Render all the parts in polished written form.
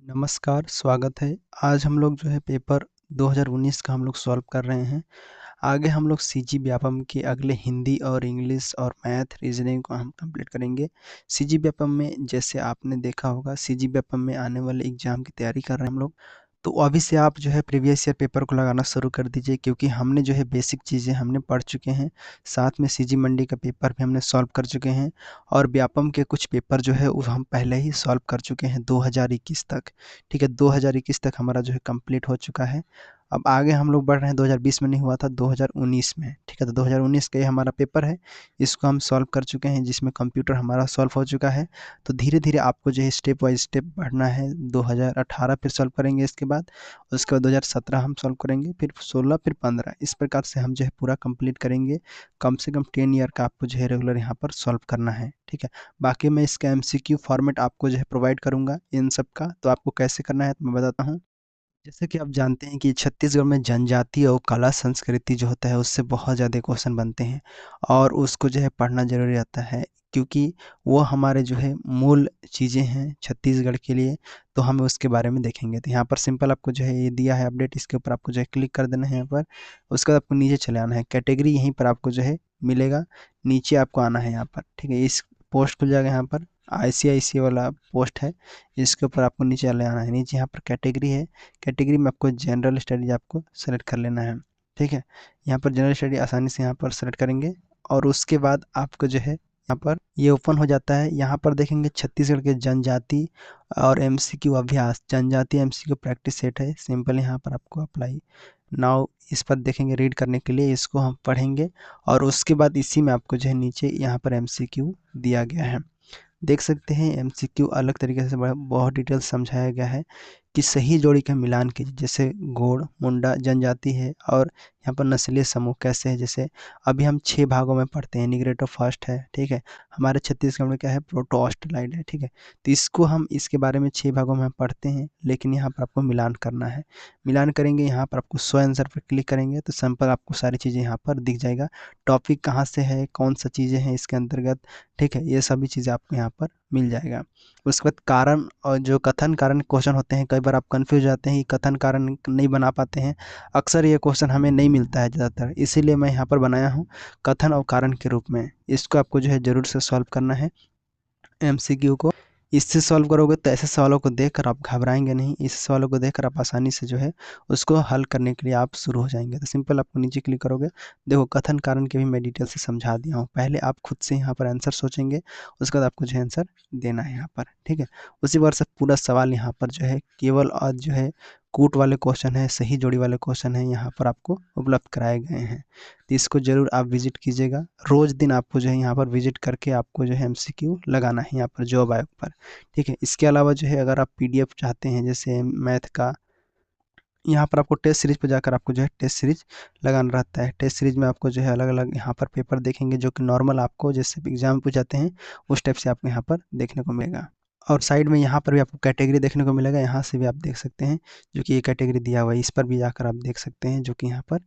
नमस्कार, स्वागत है। आज हम लोग जो है पेपर 2019 का हम लोग सॉल्व कर रहे हैं। आगे हम लोग सीजी व्यापम के अगले हिंदी और इंग्लिश और मैथ रीजनिंग को हम कंप्लीट करेंगे। सीजी व्यापम में जैसे आपने देखा होगा, सीजी व्यापम में आने वाले एग्ज़ाम की तैयारी कर रहे हैं हम लोग। तो अभी से आप जो है प्रीवियस ईयर पेपर को लगाना शुरू कर दीजिए, क्योंकि हमने जो है बेसिक चीज़ें हमने पढ़ चुके हैं। साथ में सीजी मंडी का पेपर भी हमने सॉल्व कर चुके हैं और व्यापम के कुछ पेपर जो है वो हम पहले ही सॉल्व कर चुके हैं 2021 तक। ठीक है, 2021 तक हमारा जो है कंप्लीट हो चुका है। अब आगे हम लोग बढ़ रहे हैं, 2020 में नहीं हुआ था, 2019 में। ठीक है, तो 2019 का ये हमारा पेपर है, इसको हम सॉल्व कर चुके हैं, जिसमें कंप्यूटर हमारा सॉल्व हो चुका है। तो धीरे धीरे आपको जो है स्टेप बाय स्टेप बढ़ना है। 2018 फिर सॉल्व करेंगे, इसके बाद उसके बाद 2017 हम सॉल्व करेंगे, फिर 16, फिर 15। इस प्रकार से हम जो है पूरा कंप्लीट करेंगे। कम से कम 10 ईयर का आपको जो है रेगुलर यहाँ पर सॉल्व करना है। ठीक है, बाकी मैं इसका एमसीक्यू फॉर्मेट आपको जो है प्रोवाइड करूँगा इन सब का। तो आपको कैसे करना है तो मैं बताता हूँ। जैसे कि आप जानते हैं कि छत्तीसगढ़ में जनजाति और कला संस्कृति जो होता है उससे बहुत ज़्यादा क्वेश्चन बनते हैं और उसको जो है पढ़ना ज़रूरी आता है, क्योंकि वो हमारे जो है मूल चीज़ें हैं छत्तीसगढ़ के लिए। तो हम उसके बारे में देखेंगे। तो यहाँ पर सिंपल आपको जो है ये दिया है अपडेट, इसके ऊपर आपको जो है क्लिक कर देना है यहाँ पर। उसके बाद आपको नीचे चले आना है, कैटेगरी यहीं पर आपको जो है मिलेगा। नीचे आपको आना है यहाँ पर। ठीक है, इस पोस्ट खुल जाएगा यहाँ पर, आईसीआईसी वाला पोस्ट है। इसके ऊपर आपको नीचे चले आना है। नीचे यहाँ पर कैटेगरी है, कैटेगरी में आपको जनरल स्टडीज आपको सेलेक्ट कर लेना है। ठीक है, यहाँ पर जनरल स्टडी आसानी से यहाँ पर सेलेक्ट करेंगे और उसके बाद आपको जो है यहाँ पर ये ओपन हो जाता है। यहाँ पर देखेंगे छत्तीसगढ़ के जनजाति और एमसीक्यू अभ्यास, जनजाति एमसीक्यू प्रैक्टिस सेट है। सिंपल यहाँ पर आपको अप्लाई नाउ इस पर देखेंगे, रीड करने के लिए इसको हम पढ़ेंगे और उसके बाद इसी में आपको जो है नीचे यहाँ पर एमसीक्यू दिया गया है। देख सकते हैं एमसीक्यू अलग तरीके से बहुत डिटेल समझाया गया है कि सही जोड़ी का मिलान कीजिए। जैसे गोंड, मुंडा जनजाति है और यहाँ पर नस्लीय समूह कैसे है। जैसे अभी हम 6 भागों में पढ़ते हैं, निग्रेटो फर्स्ट है। ठीक है, हमारे छत्तीसगढ़ में क्या है, प्रोटो ऑस्ट्रेलाइड है। ठीक है, तो इसको हम इसके बारे में 6 भागों में हम पढ़ते हैं, लेकिन यहाँ पर आपको मिलान करना है। मिलान करेंगे, यहाँ पर आपको शो आंसर पर क्लिक करेंगे तो सिंपल आपको सारी चीज़ें यहाँ पर दिख जाएगा। टॉपिक कहाँ से है, कौन सा चीज़ें हैं इसके अंतर्गत। ठीक है, ये सभी चीज़ें आपको यहाँ पर मिल जाएगा। उसके बाद कारण और जो कथन कारण क्वेश्चन होते हैं, कई बार आप कंफ्यूज हो जाते हैं कि कथन कारण नहीं बना पाते हैं। अक्सर ये क्वेश्चन हमें नहीं मिलता है ज़्यादातर, इसीलिए मैं यहाँ पर बनाया हूँ कथन और कारण के रूप में। इसको आपको जो है ज़रूर से सॉल्व करना है एमसीक्यू को। इससे सॉल्व करोगे तो ऐसे सवालों को देखकर आप घबराएंगे नहीं, इस सवालों को देखकर आप आसानी से जो है उसको हल करने के लिए आप शुरू हो जाएंगे। तो सिंपल आपको नीचे क्लिक करोगे, देखो कथन कारण के भी मैं डिटेल से समझा दिया हूँ। पहले आप खुद से यहाँ पर आंसर सोचेंगे, उसके बाद आपको जो है आंसर देना है यहाँ पर। ठीक है, उसी बार से पूरा सवाल यहाँ पर जो है केवल और जो है कूट वाले क्वेश्चन है, सही जोड़ी वाले क्वेश्चन है, यहाँ पर आपको उपलब्ध कराए गए हैं। तो इसको ज़रूर आप विजिट कीजिएगा। रोज़ दिन आपको जो है यहाँ पर विजिट करके आपको जो है एमसीक्यू लगाना है यहाँ पर जॉब आयोग पर। ठीक है, इसके अलावा जो है अगर आप पीडीएफ चाहते हैं जैसे मैथ का, यहाँ पर आपको टेस्ट सीरीज पर जाकर आपको जो है टेस्ट सीरीज लगाना रहता है। टेस्ट सीरीज में आपको जो है अलग अलग यहाँ पर पेपर देखेंगे, जो कि नॉर्मल आपको जैसे एग्जाम में पूछ जाते हैं उस टाइप से आपको यहाँ पर देखने को मिलेगा। और साइड में यहाँ पर भी आपको कैटेगरी देखने को मिलेगा, यहाँ से भी आप देख सकते हैं जो कि ये कैटेगरी दिया हुआ है। इस पर भी जाकर आप देख सकते हैं, जो कि यहाँ पर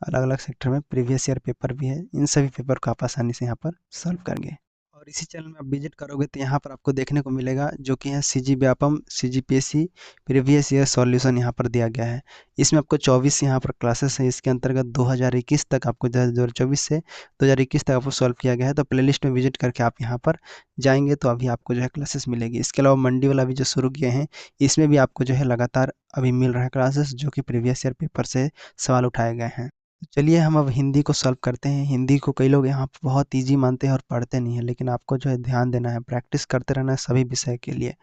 अलग अलग सेक्टर में प्रीवियस ईयर पेपर भी है। इन सभी पेपर को आप आसानी से यहाँ पर सॉल्व करेंगे। और इसी चैनल में आप विजिट करोगे तो यहाँ पर आपको देखने को मिलेगा जो कि है CG Vyapam CGPSC previous year solution यहाँ पर दिया गया है। इसमें आपको 24 यहाँ पर क्लासेस है। इसके अंतर्गत 2021 तक आपको 2024 से 2021 तक आपको सॉल्व किया गया है। तो प्लेलिस्ट में विजिट करके आप यहाँ पर जाएंगे तो अभी आपको जो है क्लासेस मिलेगी। इसके अलावा मंडी वाला भी जो शुरू किए हैं, इसमें भी आपको जो है लगातार अभी मिल रहा है क्लासेस, जो कि प्रीवियस ईयर पेपर से सवाल उठाए गए हैं। तो चलिए हम अब हिंदी को सॉल्व करते हैं। हिंदी को कई लोग यहाँ पे बहुत इजी मानते हैं और पढ़ते नहीं हैं, लेकिन आपको जो है ध्यान देना है, प्रैक्टिस करते रहना है सभी विषय के लिए।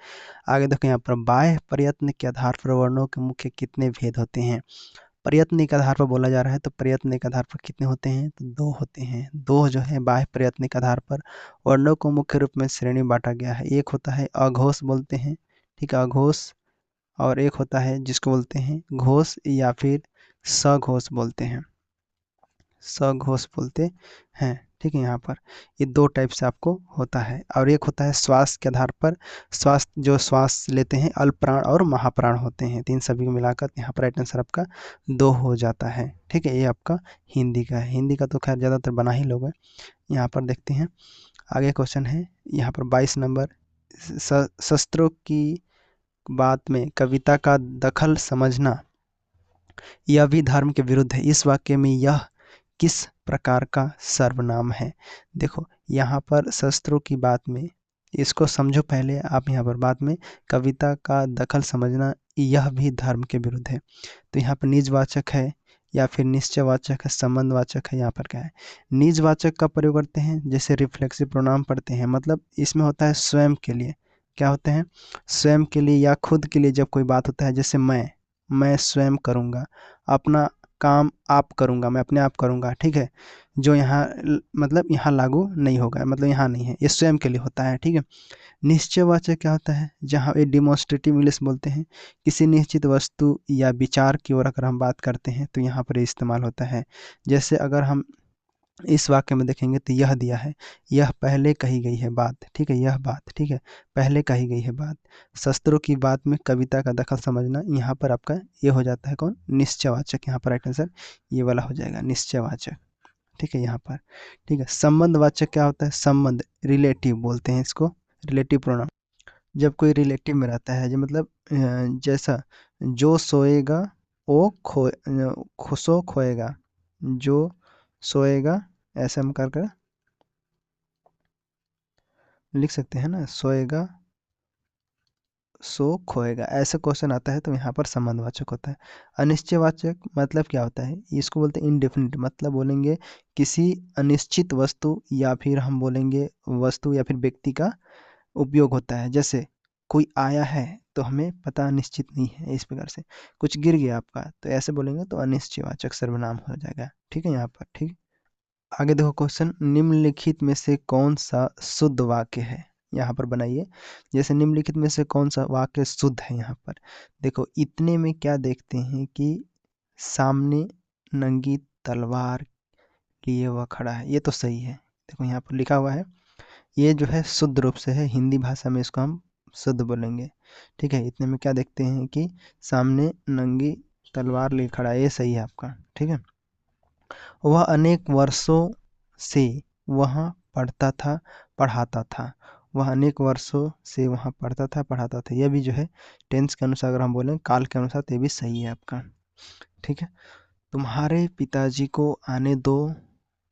आगे देखो यहाँ पर, बाह्य प्रयत्न के आधार पर वर्णों के मुख्य कितने भेद होते हैं। प्रयत्न के आधार पर बोला जा रहा है, तो प्रयत्न के आधार पर कितने होते हैं, तो 2 होते हैं। 2 जो है बाह्य प्रयत्न के आधार पर वर्णों को मुख्य रूप में श्रेणी में बांटा गया है। एक होता है अघोष बोलते हैं, ठीक है, अघोष। और एक होता है जिसको बोलते हैं घोष या फिर सघोष बोलते हैं, सघोष बोलते हैं। ठीक है, यहाँ पर ये 2 टाइप से आपको होता है। और एक होता है श्वास के आधार पर, श्वास जो श्वास लेते हैं अल्पप्राण और महाप्राण होते हैं। तो इन सभी को मिलाकर यहाँ पर राइट आंसर आपका 2 हो जाता है। ठीक है, ये आपका हिंदी का है। हिंदी का तो खैर ज़्यादातर बना ही लोग हैं। यहाँ पर देखते हैं आगे क्वेश्चन है यहाँ पर 22 नंबर, शस्त्रों की बात में कविता का दखल समझना यह भी धर्म के विरुद्ध है। इस वाक्य में यह किस प्रकार का सर्वनाम है? देखो यहाँ पर शस्त्रों की बात में, इसको समझो पहले आप, यहाँ पर बात में कविता का दखल समझना यह भी धर्म के विरुद्ध है। तो यहाँ पर निजवाचक है या फिर निश्चयवाचक है, संबंधवाचक है, यहाँ पर क्या है? निजवाचक का प्रयोग करते हैं, जैसे रिफ्लेक्सिव प्रोनाउन पढ़ते हैं, मतलब इसमें होता है स्वयं के लिए। क्या होते हैं? स्वयं के लिए या खुद के लिए जब कोई बात होता है, जैसे मैं स्वयं करूँगा, अपना काम आप करूँगा, मैं अपने आप करूँगा, ठीक है। जो यहाँ मतलब यहाँ लागू नहीं होगा, मतलब यहाँ नहीं है, ये स्वयं के लिए होता है, ठीक है। निश्चयवाचक क्या होता है? जहाँ ये डिमॉन्स्ट्रेटिव इंग्लिश बोलते हैं, किसी निश्चित वस्तु या विचार की ओर अगर हम बात करते हैं तो यहाँ पर ये इस्तेमाल होता है। जैसे अगर हम इस वाक्य में देखेंगे तो यह दिया है, यह पहले कही गई है बात, ठीक है, यह बात, ठीक है, पहले कही गई है बात। शस्त्रों की बात में कविता का दखल समझना, यहाँ पर आपका ये हो जाता है कौन? निश्चयवाचक। यहाँ पर राइट आंसर ये वाला हो जाएगा, निश्चयवाचक, ठीक है, यहाँ पर, ठीक है। संबंधवाचक क्या होता है? संबंध, रिलेटिव बोलते हैं इसको, रिलेटिव प्रोनाउन। जब कोई रिलेटिव में रहता है, जो मतलब जैसा जो सोएगा वो सो खोएगा, जो सोएगा, ऐसे हम कर कर लिख सकते हैं ना, सोएगा सो खोएगा, ऐसा क्वेश्चन आता है तो यहाँ पर संबंधवाचक होता है। अनिश्चयवाचक मतलब क्या होता है? इसको बोलते हैं इनडेफिनिट, मतलब बोलेंगे किसी अनिश्चित वस्तु या फिर हम बोलेंगे वस्तु या फिर व्यक्ति का उपयोग होता है। जैसे कोई आया है तो हमें पता निश्चित नहीं है, इस प्रकार से कुछ गिर गया आपका, तो ऐसे बोलेंगे तो अनिश्चयवाचक सर्वनाम हो जाएगा, ठीक है, यहाँ पर, ठीक। आगे देखो क्वेश्चन, निम्नलिखित में से कौन सा शुद्ध वाक्य है? यहाँ पर बनाइए। जैसे निम्नलिखित में से कौन सा वाक्य शुद्ध है? यहाँ पर देखो, इतने में क्या देखते हैं कि सामने नंगी तलवार लिए वह खड़ा है, ये तो सही है। देखो यहाँ पर लिखा हुआ है, ये जो है शुद्ध रूप से है, हिंदी भाषा में इसको हम शुद्ध बोलेंगे, ठीक है। इतने में क्या देखते हैं कि सामने नंगी तलवार लिए खड़ा है, ये सही है आपका, ठीक है। वह अनेक वर्षों से वहाँ पढ़ता था, पढ़ाता था। वह अनेक वर्षों से वहाँ पढ़ता था, पढ़ाता था, यह भी जो है टेंस के अनुसार अगर हम बोलें, काल के अनुसार, तो ये भी सही है आपका, ठीक है। तुम्हारे पिताजी को आने दो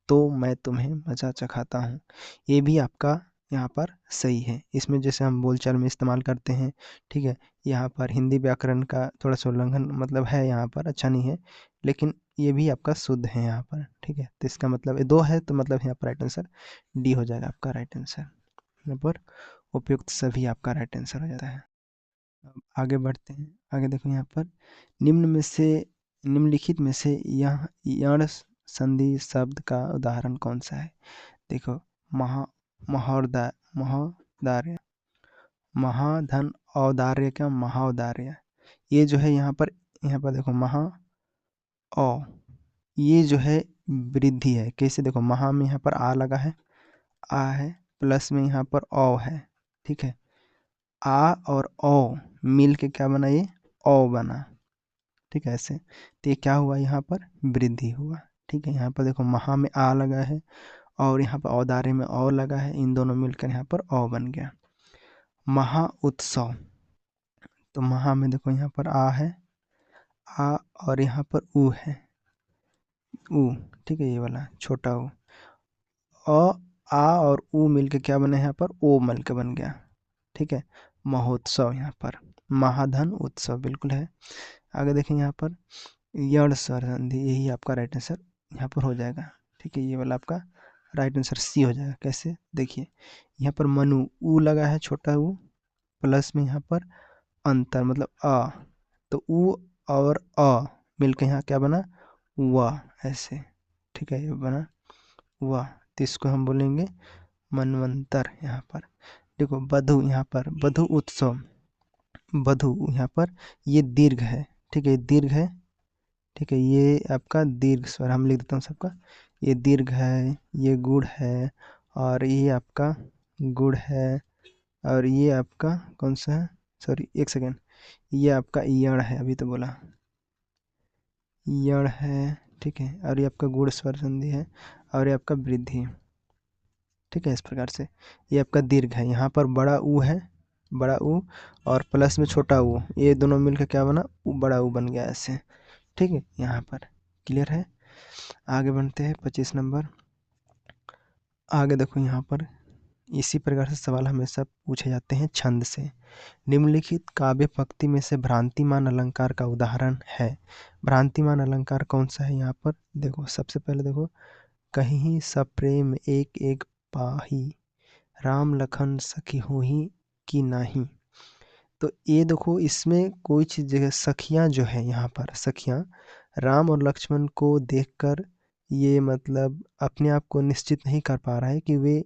तो मैं तुम्हें मजा चखाता हूँ, ये भी आपका यहाँ पर सही है। इसमें जैसे हम बोलचाल में इस्तेमाल करते हैं, ठीक है, यहाँ पर हिंदी व्याकरण का थोड़ा सा उल्लंघन मतलब है, यहाँ पर अच्छा नहीं है, लेकिन ये भी आपका शुद्ध है यहाँ पर, ठीक है। तो इसका मतलब ये दो है, तो मतलब यहाँ पर राइट आंसर डी हो जाएगा आपका राइट आंसर। यहाँ पर उपयुक्त सभी आपका राइट आंसर हो जाता है। अब आगे बढ़ते हैं। आगे देखो यहाँ पर, निम्न में से निम्नलिखित में से यह यण संधि शब्द का उदाहरण कौन सा है? देखो, महा महोदा महोदार्य, महाधन, औदार्य का महाऔदार्य, ये जो है यहाँ पर देखो महा औ, ये जो है वृद्धि है। कैसे? देखो, महा में यहाँ पर आ लगा है, आ है, प्लस में यहाँ पर औ है, ठीक है। आ और ओ मिल के क्या बना? ये औ बना, ठीक है, ऐसे। तो ये क्या हुआ? यहाँ पर वृद्धि हुआ, ठीक है। यहाँ पर देखो, महा में आ लगा है और यहाँ पर औदार्य में औ लगा है, इन दोनों मिलकर यहाँ पर औ बन गया। महा उत्सव, तो महा में देखो यहाँ पर आ है, आ और यहाँ पर ऊ है, ऊ, ठीक है, ये वाला छोटा ऊ। अ आ और ऊ मिलके क्या बने? यहाँ पर ओ मिल के बन गया, ठीक है। महोत्सव, यहाँ पर महाधन उत्सव बिल्कुल है। आगे देखें यहाँ पर यण स्वर संधि, यही आपका राइट आंसर यहाँ पर हो जाएगा, ठीक है। ये वाला आपका राइट आंसर सी हो जाएगा। कैसे? देखिए, यहाँ पर मनु, ऊ लगा है, छोटा ऊ, प्लस में यहाँ पर अंतर मतलब अ, तो ऊ और अ मिलकर यहाँ क्या बना? व, ऐसे, ठीक है, ये बना व। तो इसको हम बोलेंगे मनवंतर। यहाँ पर देखो, बधु, यहाँ पर बधु उत्सव, बधु यहाँ पर ये दीर्घ है, ठीक है, दीर्घ है, ठीक है। ये आपका दीर्घ स्वर, हम लिख देता हूँ सबका, ये दीर्घ है, ये गुड़ है, और ये आपका गुड़ है, और ये आपका कौन सा है? सॉरी, एक सेकेंड, ये आपका यण है, अभी तो बोला यण है, ठीक है। और ये आपका गुड़ स्वर संधि है, और ये आपका वृद्धि, ठीक है। इस प्रकार से ये आपका दीर्घ है, यहाँ पर बड़ा ऊ है, बड़ा ऊ, और प्लस में छोटा ऊ, ये दोनों मिलकर क्या बना, बड़ा ऊ बन गया ऐसे। ठीक है, यहाँ पर क्लियर है। आगे बढ़ते हैं 25 नंबर। आगे देखो यहाँ पर इसी प्रकार से सवाल हमेशा पूछे जाते हैं छंद से। निम्नलिखित काव्य पंक्ति में से भ्रांतिमान अलंकार का उदाहरण है। भ्रांतिमान अलंकार कौन सा है यहाँ पर, देखो सबसे पहले देखो, कहीं सप्रेम एक एक पाही, राम लखन सखी होही कि नाही। तो ये देखो इसमें कोई चीज़ जगह सखियाँ जो है, यहाँ पर सखियाँ राम और लक्ष्मण को देखकर ये मतलब अपने आप को निश्चित नहीं कर पा रहा है कि वे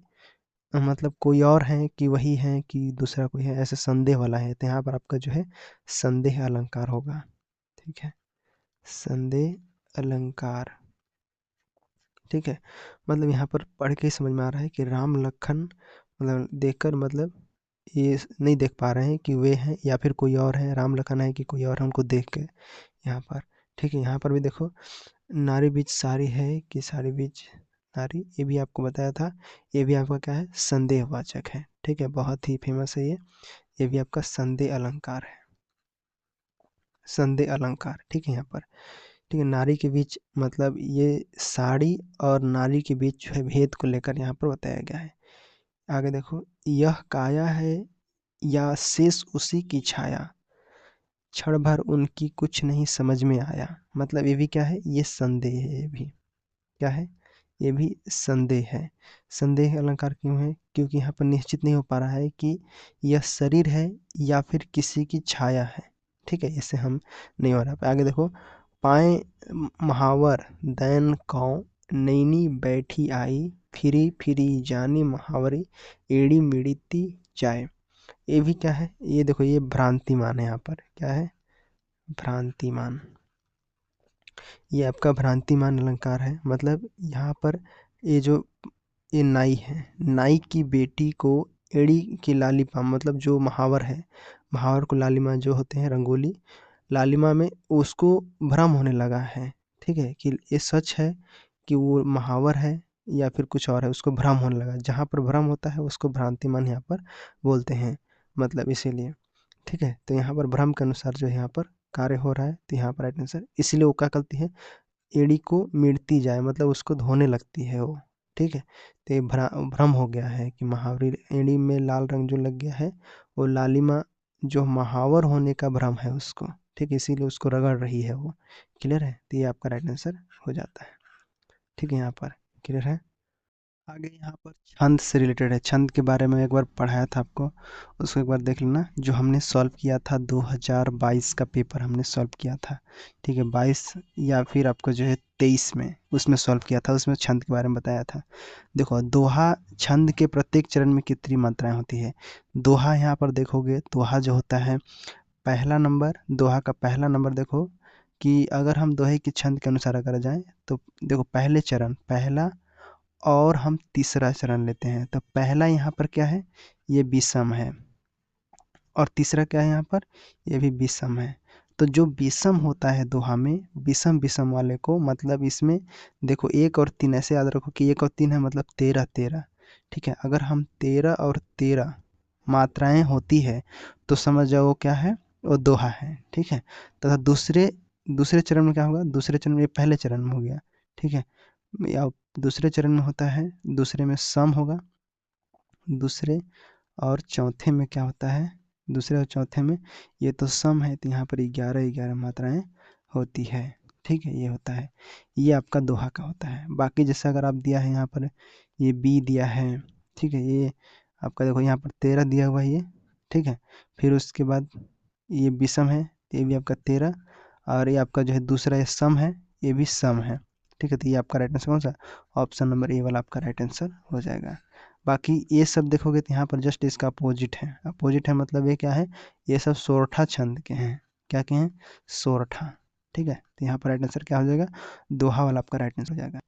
मतलब कोई और हैं कि वही हैं कि दूसरा कोई है, ऐसे संदेह वाला है। तो यहाँ पर आपका जो है संदेह अलंकार होगा। ठीक है, संदेह अलंकार। ठीक है, मतलब यहाँ पर पढ़ के ही समझ में आ रहा है कि राम लखन मतलब देखकर मतलब ये नहीं देख पा रहे हैं कि वे हैं या फिर कोई और है, राम लखन है कि कोई और है, उनको देख के यहाँ पर। ठीक है, यहाँ पर भी देखो नारी बीच सारी है कि सारी बीच नारी, ये भी आपको बताया था। ये भी आपका क्या है, संदेहवाचक है। ठीक है, बहुत ही फेमस है ये भी आपका संदेह अलंकार है, संदेह अलंकार। ठीक है, यहाँ पर ठीक है, नारी के बीच मतलब ये साड़ी और नारी के बीच जो है भेद को लेकर यहाँ पर बताया गया है। आगे देखो, यह काया है या शेष उसी की छाया, क्षण भर उनकी कुछ नहीं समझ में आया। मतलब ये भी क्या है, ये संदेह है, ये भी क्या है, ये भी संदेह है। संदेह अलंकार क्यों है, क्योंकि यहाँ पर निश्चित नहीं हो पा रहा है कि यह शरीर है या फिर किसी की छाया है। ठीक है, इससे हम नहीं हो रहा। आगे देखो, पाए महावर दैन कौ, नैनी बैठी आई, फिरी फिरी जानी महावरी, एड़ी मिड़ीती जाए। ये भी क्या है, ये देखो ये भ्रांतिमान है। यहाँ पर क्या है, भ्रांतिमान। ये आपका भ्रांतिमान अलंकार है। मतलब यहाँ पर ये जो ये नाई है, नाई की बेटी को एड़ी की लालिमा, मतलब जो महावर है, महावर को लालिमा जो होते हैं रंगोली, लालिमा में उसको भ्रम होने लगा है। ठीक है, कि ये सच है कि वो महावर है या फिर कुछ और है, उसको भ्रम होने लगा। जहाँ पर भ्रम होता है उसको भ्रांतिमान यहाँ पर बोलते हैं, मतलब इसीलिए। ठीक है, तो यहाँ पर भ्रम के अनुसार जो है यहाँ पर कार्य हो रहा है, तो यहाँ पर राइट आंसर। इसलिए वो क्या करती है, एड़ी को मिड़ती जाए, मतलब उसको धोने लगती है वो। ठीक है, तो ये भ्रम हो गया है कि महावरी एड़ी में लाल रंग जो लग गया है, वो लालिमा जो महावर होने का भ्रम है उसको। ठीक है, इसीलिए उसको रगड़ रही है वो। क्लियर है, तो ये आपका राइट आंसर हो जाता है। ठीक है, यहाँ पर क्लियर है। आगे यहाँ पर छंद से रिलेटेड है, छंद के बारे में एक बार पढ़ाया था आपको, उसको एक बार देख लेना। जो हमने सॉल्व किया था 2022 का पेपर हमने सॉल्व किया था। ठीक है, 22 या फिर आपको जो है 23 में, उसमें सॉल्व किया था, उसमें छंद के बारे में बताया था। देखो दोहा छंद के प्रत्येक चरण में कितनी मात्राएं होती है। दोहा यहाँ पर देखोगे, दोहा जो होता है पहला नंबर, दोहा का पहला नंबर देखो कि अगर हम दोहे की छंद के अनुसार अगर जाएं तो देखो पहले चरण पहला और हम तीसरा चरण लेते हैं, तो पहला यहाँ पर क्या है, ये विषम है, और तीसरा क्या है यहाँ पर, ये भी विषम है। तो जो विषम होता है दोहा में, विषम विषम वाले को मतलब इसमें देखो 1 और 3 ऐसे याद रखो कि 1 और 3 है मतलब 13 13। ठीक है, अगर हम 13 और 13 मात्राएं होती है तो समझ जाओ वो क्या है, वो दोहा है। ठीक है, तथा दूसरे दूसरे चरण में क्या होगा, दूसरे चरण में, ये पहले चरण में हो गया। ठीक है, या दूसरे चरण में होता है, दूसरे में सम होगा, दूसरे और चौथे में क्या होता है, दूसरे और चौथे में ये तो सम है, तो यहाँ पर 11 11 मात्राएं होती है। ठीक है, ये होता है, ये आपका दोहा का होता है। बाकी जैसे अगर आप दिया है यहाँ पर ये बी दिया है, ठीक है, ये आपका देखो यहाँ पर 13 दिया हुआ है ये। ठीक है, फिर उसके बाद ये विषम है, ये भी आपका 13, और ये आपका जो है दूसरा ये सम है, ये भी सम है। ठीक है, तो ये आपका राइट आंसर कौन सा, ऑप्शन नंबर ए वाला आपका राइट आंसर हो जाएगा। बाकी ये सब देखोगे तो यहाँ पर जस्ट इसका अपोजिट है, अपोजिट है मतलब ये क्या है, ये सब सोरठा छंद के हैं। क्या के हैं, सोरठा। ठीक है, तो यहाँ पर राइट आंसर क्या हो जाएगा, दोहा वाला आपका राइट आंसर हो जाएगा।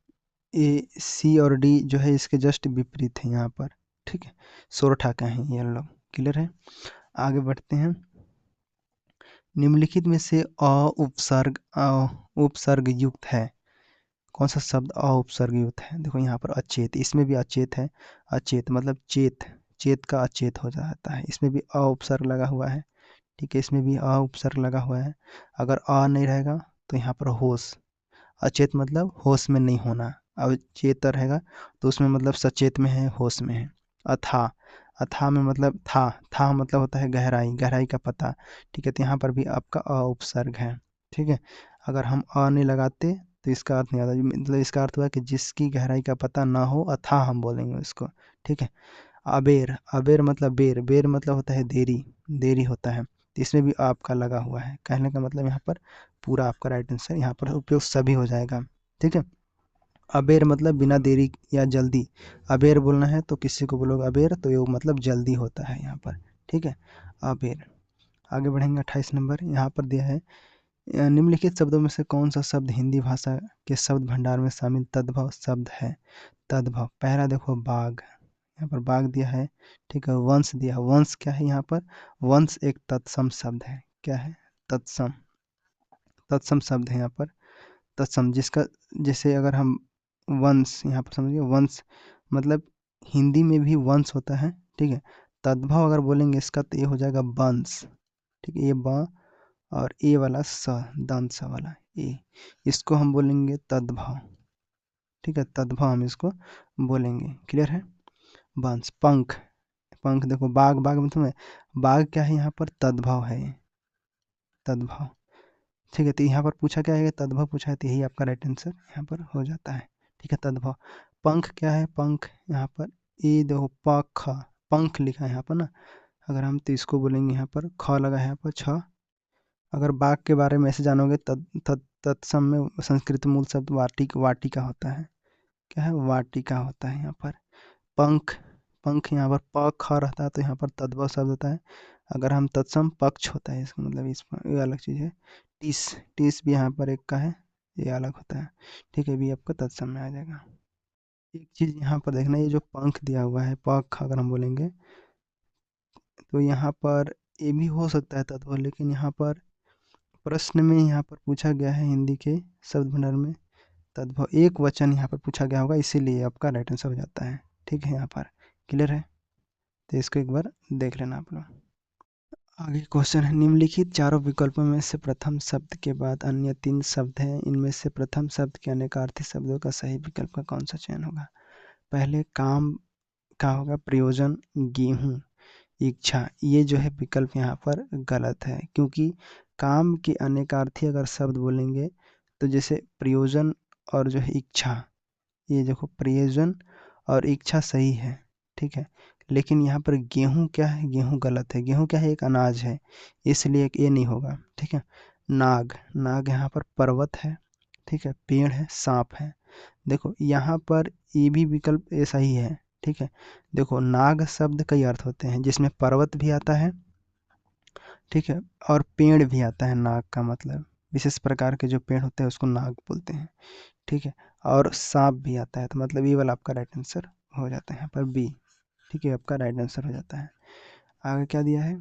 ए सी और डी जो है इसके जस्ट विपरीत है यहाँ पर। ठीक है, सोरठा का है ये लोग। क्लियर है, आगे बढ़ते हैं। निम्नलिखित में से उपसर्ग युक्त है, कौन सा शब्द उपसर्ग युक्त है। देखो यहाँ पर अचेत, इसमें भी अचेत है, अचेत मतलब चेत, चेत का अचेत हो जाता है। इसमें भी अ उपसर्ग लगा हुआ है, ठीक है, इसमें भी अ उपसर्ग लगा हुआ है। अगर अ नहीं रहेगा तो यहाँ पर होश, अचेत मतलब होश में नहीं होना, अवचेत रहेगा तो उसमें मतलब सचेत में है, होश में है। अथा, अथा में मतलब था मतलब होता है गहराई, गहराई का पता, ठीक है, तो यहाँ पर भी आपका अ उपसर्ग है, ठीक है। अगर हम अ नहीं लगाते तो इसका अर्थ नहीं आता, मतलब इसका अर्थ हुआ कि जिसकी गहराई का पता ना हो, अथा हम बोलेंगे उसको, ठीक है। अबेर, अबेर मतलब बेर, बेर मतलब होता है देरी, देरी होता है, तो इसमें भी आपका लगा हुआ है। कहने का मतलब यहाँ पर पूरा आपका राइट आंसर यहाँ पर उपयोग सभी हो जाएगा, ठीक है। अबेर मतलब बिना देरी या जल्दी, अबेर बोलना है तो किसी को बोलोगे अबेर तो ये मतलब जल्दी होता है यहाँ पर, ठीक है, अबेर। आगे बढ़ेंगे 28 नंबर, यहाँ पर दिया है निम्नलिखित शब्दों में से कौन सा शब्द हिंदी भाषा के शब्द भंडार में शामिल तद्भव शब्द है। तद्भव, पहला देखो बाघ, यहाँ पर बाघ दिया है, ठीक है। वंश दिया, वंश क्या है यहाँ पर, वंश एक तत्सम शब्द है, क्या है, तत्सम, तत्सम शब्द है यहाँ पर, तत्सम, जिसका जैसे अगर हम वंश यहाँ पर समझिए, वंश मतलब हिंदी में भी वंश होता है, ठीक है। तद्भव अगर बोलेंगे इसका तो ये हो जाएगा वंश, ठीक है, ये ब और ए वाला स, दंत स वाला ए, इसको हम बोलेंगे तद्भव, ठीक है, तद्भव हम इसको बोलेंगे, क्लियर है। वंश, पंख, पंख देखो बाघ, बाघ मतलब बाघ क्या है यहाँ पर, तद्भव है, तद्भव, ठीक है। तो यहाँ पर पूछा क्या है, तद्भव पूछा है, तो यही आपका राइट आंसर यहाँ पर हो जाता है, ठीक है, तद्भव। पंख क्या है, पंख यहाँ पर ये देखो पख, पंख लिखा है यहाँ पर ना, अगर हम तो इसको बोलेंगे यहाँ पर ख लगा है यहाँ पर छ। अगर बाघ के बारे में ऐसे जानोगे तत्सम में संस्कृत मूल शब्द वाटिका होता है, क्या है, वाटिका होता है यहाँ पर। पंख, पंख यहाँ पर प ख रहता है तो यहाँ पर तद्भव शब्द होता है। अगर हम तत्सम पक्ष होता है इसका मतलब, इस ये अलग चीज़ है। टीस, टीस भी यहाँ पर एक का है, ये अलग होता है, ठीक है, भी आपका तत्सम में आ जाएगा। एक चीज़ यहाँ पर देखना, ये जो पंख दिया हुआ है पख अगर हम बोलेंगे तो यहाँ पर ये भी हो सकता है तत्व, लेकिन यहाँ पर प्रश्न में यहाँ पर पूछा गया है हिंदी के शब्द भंडार में तद्भव एक वचन यहाँ पर पूछा गया होगा, इसीलिए आपका राइट आंसर हो जाता है, ठीक है, यहाँ पर क्लियर है। तो इसको एक बार देख लेना आप लोग। आगे क्वेश्चन है, निम्नलिखित चारों विकल्पों में से प्रथम शब्द के बाद अन्य तीन शब्द हैं, इनमें से प्रथम शब्द के अनेकार्थी शब्दों का सही विकल्प का कौन सा चयन होगा। पहले काम का होगा प्रयोजन, गेहूं, इच्छा, ये जो है विकल्प यहाँ पर गलत है, क्योंकि काम के अनेकार्थी अगर शब्द बोलेंगे तो जैसे प्रयोजन और जो है इच्छा, ये देखो प्रयोजन और इच्छा सही है, ठीक है, लेकिन यहाँ पर गेहूं क्या है, गेहूं गलत है, गेहूं क्या है, एक अनाज है, इसलिए ये नहीं होगा, ठीक है। नाग, नाग यहाँ पर पर्वत है, ठीक है, पेड़ है, सांप है। देखो यहाँ पर ये भी विकल्प ऐसा ही है, ठीक है। देखो नाग शब्द कई अर्थ होते हैं, जिसमें पर्वत भी आता है, ठीक है, और पेड़ भी आता है, नाग का मतलब विशेष प्रकार के जो पेड़ होते हैं उसको नाग बोलते हैं, ठीक है, और सांप भी आता है, तो मतलब ये वाला आपका राइट आंसर हो जाता है यहाँ पर बी, ठीक है, आपका राइट आंसर हो जाता है। आगे क्या दिया है,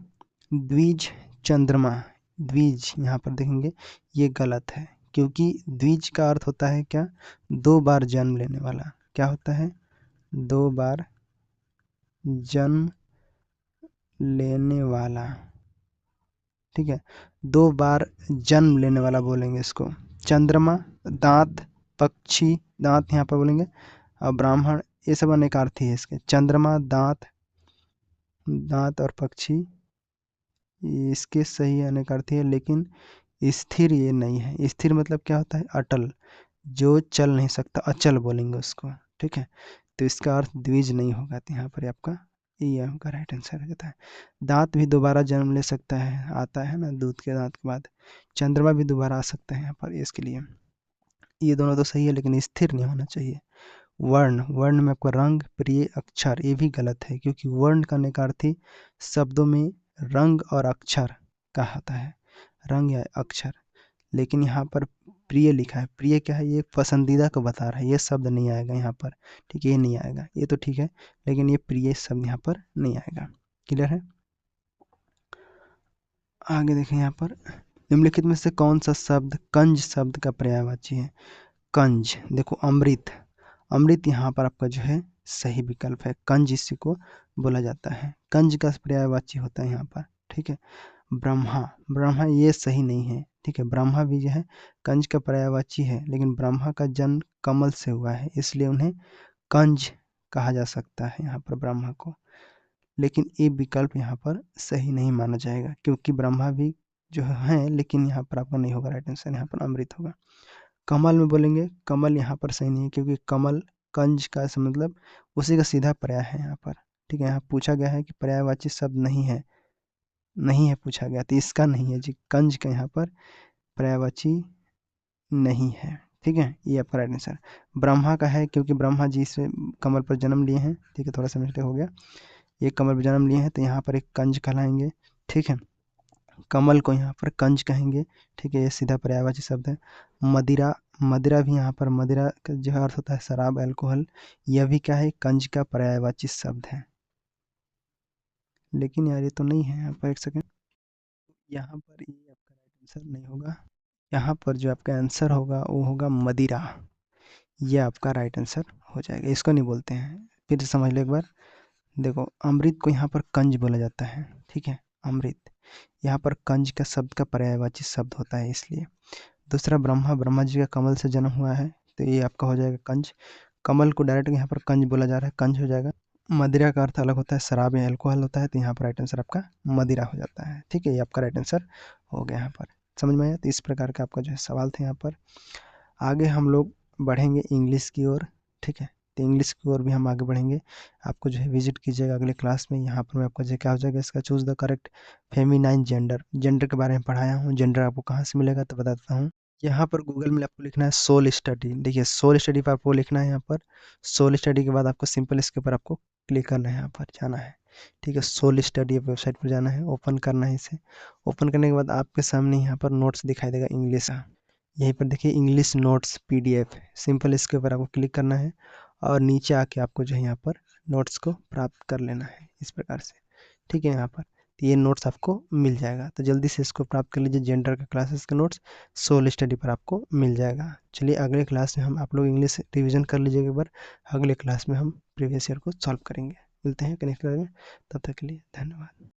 द्विज, चंद्रमा, द्विज यहाँ पर देखेंगे ये गलत है, क्योंकि द्विज का अर्थ होता है क्या, दो बार जन्म लेने वाला, क्या होता है, दो बार जन्म लेने वाला, ठीक है, दो बार जन्म लेने वाला बोलेंगे इसको। चंद्रमा, दांत, पक्षी, दांत यहाँ पर बोलेंगे, और ब्राह्मण, ये सब अनेकार्थी है इसके, चंद्रमा, दांत, दांत और पक्षी इसके सही अनेकार्थी है, लेकिन स्थिर ये नहीं है। स्थिर मतलब क्या होता है, अटल, जो चल नहीं सकता, अचल बोलेंगे उसको, ठीक है, तो इसका अर्थ द्विज नहीं होगा, तो यहाँ पर आपका ये आपका राइट आंसर हो जाता है। दांत भी दोबारा जन्म ले सकता है, आता है ना दूध के दांत के बाद, चंद्रमा भी दोबारा आ सकता है यहाँ पर, इसके लिए ये दोनों तो सही है, लेकिन स्थिर नहीं होना चाहिए। वर्ण, वर्ण में आपका रंग, प्रिय, अक्षर, ये भी गलत है, क्योंकि वर्ण का निकार्थी शब्दों में रंग और अक्षर का आता है, रंग या अक्षर, लेकिन यहाँ पर प्रिय लिखा है, प्रिय क्या है, ये पसंदीदा को बता रहा है, ये शब्द नहीं आएगा यहाँ पर, ठीक है, ये नहीं आएगा, ये तो ठीक है, लेकिन ये प्रिय शब्द यहाँ पर नहीं आएगा, क्लियर है। आगे देखें यहाँ पर, निम्नलिखित में से कौन सा शब्द कंज शब्द का पर्यायवाची है। कंज, देखो अमृत, अमृत यहाँ पर आपका जो है सही विकल्प है, कंज इसी को बोला जाता है। कंज का पर्यायवाची होता है यहाँ पर, ठीक है। ब्रह्मा, ब्रह्मा ये सही नहीं है, ठीक है। ब्रह्मा भी जो है कंज का पर्यायवाची है, लेकिन ब्रह्मा का जन्म कमल से हुआ है, इसलिए उन्हें कंज कहा जा सकता है यहाँ पर ब्रह्मा को। लेकिन ये विकल्प यहाँ पर सही नहीं माना जाएगा, क्योंकि ब्रह्मा भी जो है, लेकिन यहाँ पर आपका नहीं होगा, राइट आंसर यहाँ पर अमृत होगा। कमल में बोलेंगे, कमल यहाँ पर सही नहीं है, क्योंकि कमल कंज का मतलब उसी का सीधा पर्याय है यहाँ पर, ठीक है। यहाँ पूछा गया है कि पर्यायवाची शब्द नहीं है, नहीं है पूछा गया, तो इसका नहीं है जी, कंज का यहाँ पर पर्यायवाची नहीं है, ठीक है। ये आपका राइट आंसर। ब्रह्मा का है, क्योंकि ब्रह्मा जी से कमल पर जन्म लिए हैं, ठीक है, थोड़ा सा मिस्टेक हो गया। ये कमल पर जन्म लिए हैं, तो यहाँ पर एक कंज कहलाएंगे, ठीक है। कमल को यहाँ पर कंज कहेंगे, ठीक है, ये सीधा पर्यायवाची शब्द है। मदिरा, मदिरा भी यहाँ पर, मदिरा का जो अर्थ होता है शराब, अल्कोहल, यह भी क्या है, कंज का पर्यायवाची शब्द है। लेकिन यार ये तो नहीं है यहाँ पर, एक सेकेंड, यहाँ पर ये आपका राइट आंसर नहीं होगा। यहाँ पर जो आपका आंसर होगा वो होगा मदिरा, ये आपका राइट आंसर हो जाएगा। इसको नहीं बोलते हैं, फिर से समझ लो एक बार। देखो, अमृत को यहाँ पर कंज बोला जाता है, ठीक है, अमृत यहाँ पर कंज का शब्द का पर्यायवाची शब्द होता है, इसलिए। दूसरा ब्रह्मा, ब्रह्मा जी का कमल से जन्म हुआ है, तो ये आपका हो जाएगा कंज। कमल को डायरेक्ट यहाँ पर कंज बोला जा रहा है, कंज हो जाएगा। मदिरा का अर्थ अलग होता है, शराब या अल्कोहल होता है, तो यहाँ पर राइट आंसर आपका मदिरा हो जाता है, ठीक है। ये आपका राइट आंसर हो गया यहाँ पर, समझ में आया। तो इस प्रकार का आपका जो है सवाल था यहाँ पर। आगे हम लोग बढ़ेंगे इंग्लिश की ओर, ठीक है। तो इंग्लिश की ओर भी हम आगे बढ़ेंगे, आपको जो है विजिट कीजिएगा अगले क्लास में। यहाँ पर मैं आपको जो क्या हो जाएगा, इसका choose the correct feminine gender, gender के बारे में पढ़ाया हूँ। जेंडर आपको कहाँ से मिलेगा तो बता देता हूँ। यहाँ पर गूगल में आपको लिखना है सोल स्टडी, देखिए सोल स्टडी पर आपको लिखना है यहाँ पर। सोल स्टडी के बाद आपको सिंपल इसके ऊपर आपको क्लिक करना है, यहाँ पर जाना है, ठीक है। सोल स्टडी वेबसाइट पर जाना है, ओपन करना है इसे। ओपन करने के बाद आपके सामने यहाँ पर नोट्स दिखाई देगा इंग्लिश का, यहीं पर देखिए इंग्लिश नोट्स पीडीएफ, सिंपल इसके ऊपर आपको क्लिक करना है और नीचे आके आपको जो है यहाँ पर नोट्स को प्राप्त कर लेना है इस प्रकार से, ठीक है। यहाँ पर तो ये नोट्स आपको मिल जाएगा, तो जल्दी से इसको प्राप्त कर लीजिए। जेंडर का क्लासेस का नोट्स सोल स्टडी पर आपको मिल जाएगा। चलिए अगले क्लास में हम आप लोग इंग्लिश रिविजन कर लीजिएगा एक बार, अगले क्लास में हम प्रीवियस ईयर को सॉल्व करेंगे। मिलते हैं नेक्स्ट क्लास में, तब तक के लिए धन्यवाद।